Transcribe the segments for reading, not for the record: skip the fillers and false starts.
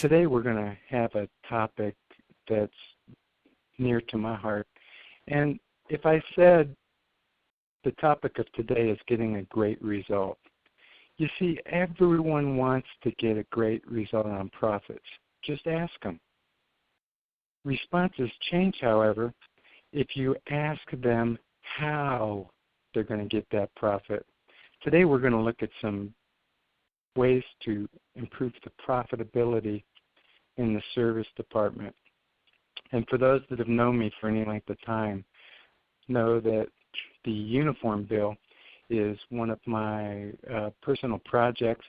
Today we're going to have a topic that's near to my heart. And if I said the topic of today is getting a great result, you see, everyone wants to get a great result on profits. Just ask them. Responses change, however, if you ask them how they're going to get that profit. Today we're going to look at some ways to improve the profitability in the service department. And for those that have known me for any length of time, know that the uniform bill is one of my personal projects.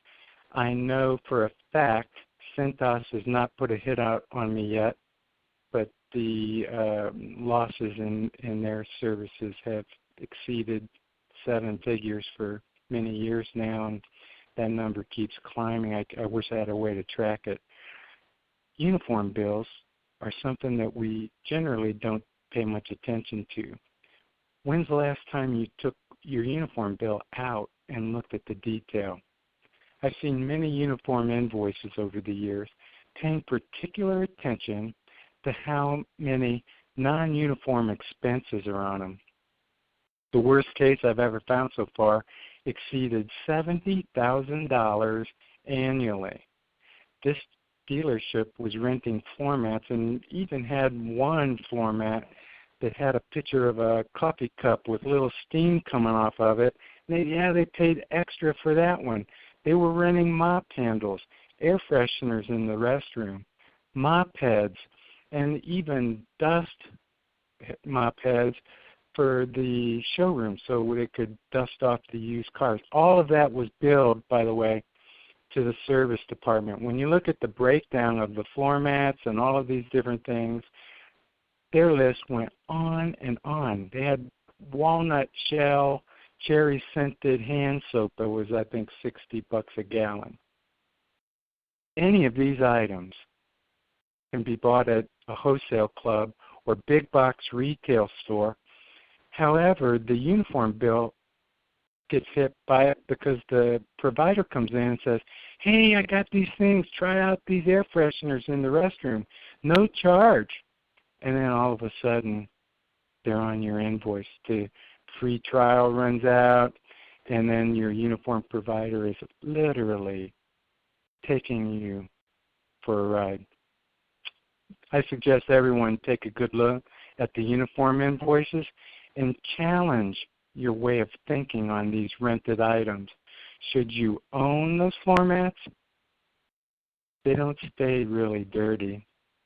I know for a fact Cintas has not put a hit out on me yet, but the losses in their services have exceeded 7 figures for many years now, and that number keeps climbing. I wish I had a way to track it. Uniform bills are something that we generally don't pay much attention to. When's the last time you took your uniform bill out and looked at the detail? I've seen many uniform invoices over the years paying particular attention to how many non-uniform expenses are on them. The worst case I've ever found so far exceeded $70,000 annually. This dealership was renting floor mats and even had one floor mat that had a picture of a coffee cup with little steam coming off of it. And they paid extra for that one. They were renting mop handles, air fresheners in the restroom, mop heads, and even dust mop heads for the showroom so they could dust off the used cars. All of that was billed, by the way, to the service department. When you look at the breakdown of the floor mats and all of these different things, their list went on and on. They had walnut shell, cherry scented hand soap that was, I think, $60 a gallon. Any of these items can be bought at a wholesale club or big box retail store. However, the uniform bill gets hit by it because the provider comes in and says, hey, I got these things, try out these air fresheners in the restroom, no charge. And then all of a sudden, they're on your invoice. The free trial runs out, and then your uniform provider is literally taking you for a ride. I suggest everyone take a good look at the uniform invoices and challenge your way of thinking on these rented items. Should you own those floor mats? They don't stay really dirty.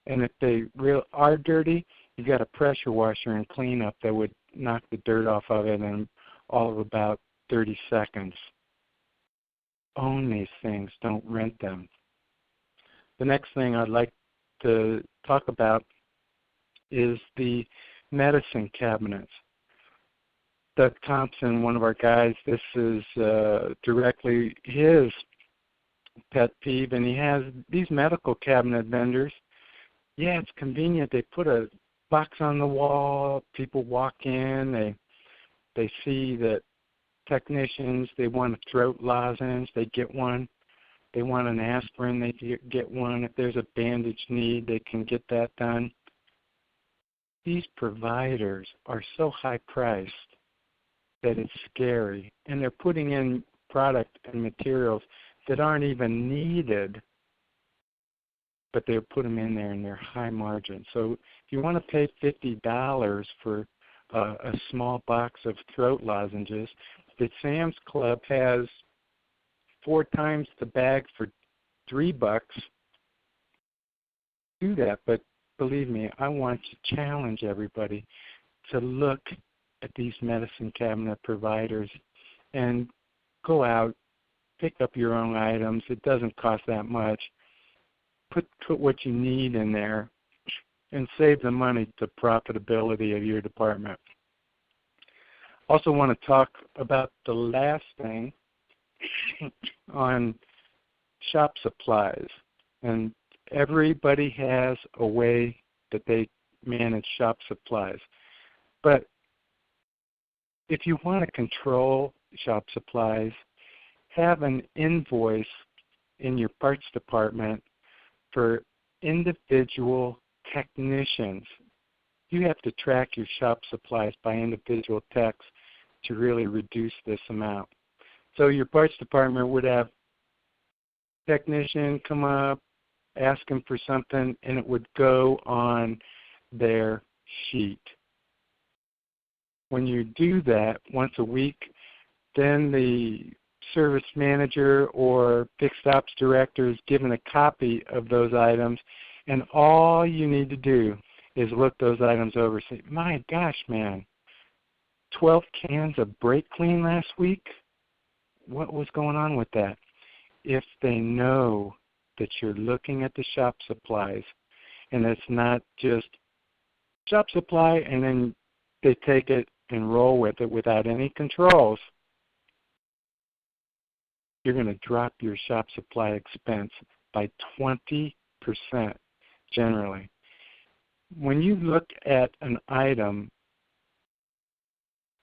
And if they are dirty, you've got a pressure washer and cleanup that would knock the dirt off of it in all of about 30 seconds. Own these things, don't rent them. The next thing I'd like to talk about is the medicine cabinets. Doug Thompson, one of our guys, this is directly his pet peeve, and he has these medical cabinet vendors. Yeah, it's convenient. They put a box on the wall. People walk in. They see that technicians, they want a throat lozenge, they get one. They want an aspirin, they get one. If there's a bandage need, they can get that done. These providers are so high-priced that it's scary, and they're putting in product and materials that aren't even needed, but they'll put them in there and they're high margin. So if you want to pay $50 for a small box of throat lozenges, the Sam's Club has 4 times the bag for $3. Do that, but believe me, I want to challenge everybody to look at these medicine cabinet providers and go out, pick up your own items. It doesn't cost that much. Put what you need in there and save the money to profitability of your department. Also want to talk about the last thing on shop supplies. And everybody has a way that they manage shop supplies. But if you want to control shop supplies, have an invoice in your parts department for individual technicians. You have to track your shop supplies by individual techs to really reduce this amount. So your parts department would have technician come up, ask them for something, and it would go on their sheet. When you do that once a week, then the service manager or fixed ops director is given a copy of those items, and all you need to do is look those items over and say, my gosh, man, 12 cans of brake clean last week? What was going on with that? If they know that you're looking at the shop supplies, and it's not just shop supply and then they take it and roll with it without any controls, you're going to drop your shop supply expense by 20% generally. When you look at an item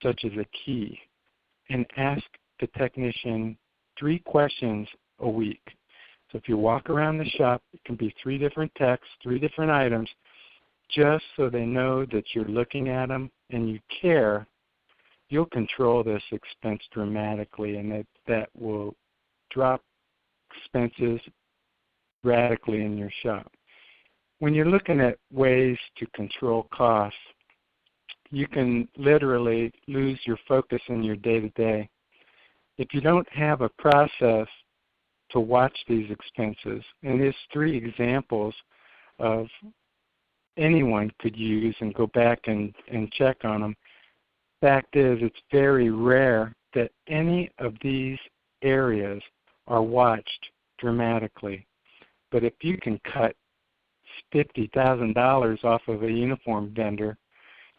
such as a key and ask the technician 3 questions a week. So if you walk around the shop, it can be 3 different techs, 3 different items, just so they know that you're looking at them and you care. You'll control this expense dramatically, and that will drop expenses radically in your shop. When you're looking at ways to control costs, you can literally lose your focus in your day-to-day. If you don't have a process to watch these expenses, and there's 3 examples of anyone could use and go back and check on them. Fact is, it's very rare that any of these areas are watched dramatically. But if you can cut $50,000 off of a uniform vendor,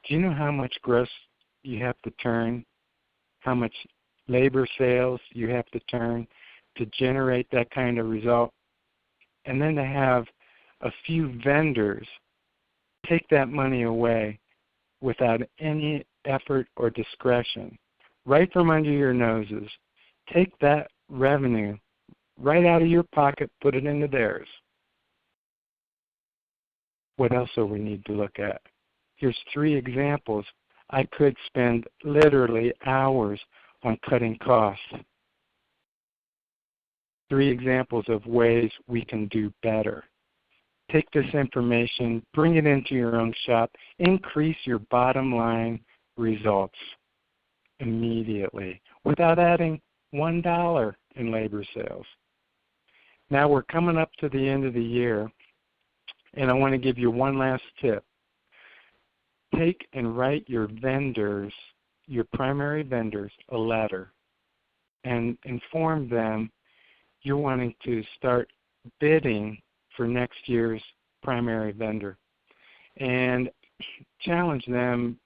do you know how much gross you have to turn, how much labor sales you have to turn to generate that kind of result? And then to have a few vendors take that money away without any effort or discretion, right from under your noses. Take that revenue right out of your pocket, put it into theirs. What else do we need to look at? Here's 3 examples. I could spend literally hours on cutting costs. 3 examples of ways we can do better. Take this information, bring it into your own shop, increase your bottom line results immediately without adding $1 in labor sales. Now we're coming up to the end of the year, and I want to give you one last tip. Take and write your vendors, your primary vendors, a letter and inform them you're wanting to start bidding for next year's primary vendor, and challenge them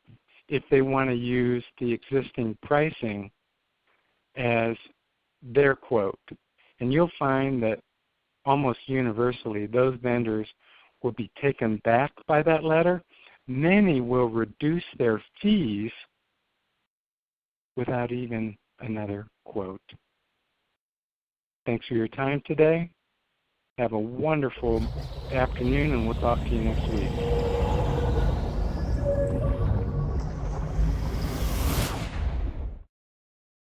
if they want to use the existing pricing as their quote. And you'll find that almost universally those vendors will be taken back by that letter. Many will reduce their fees without even another quote. Thanks for your time today. Have a wonderful afternoon, and we'll talk to you next week.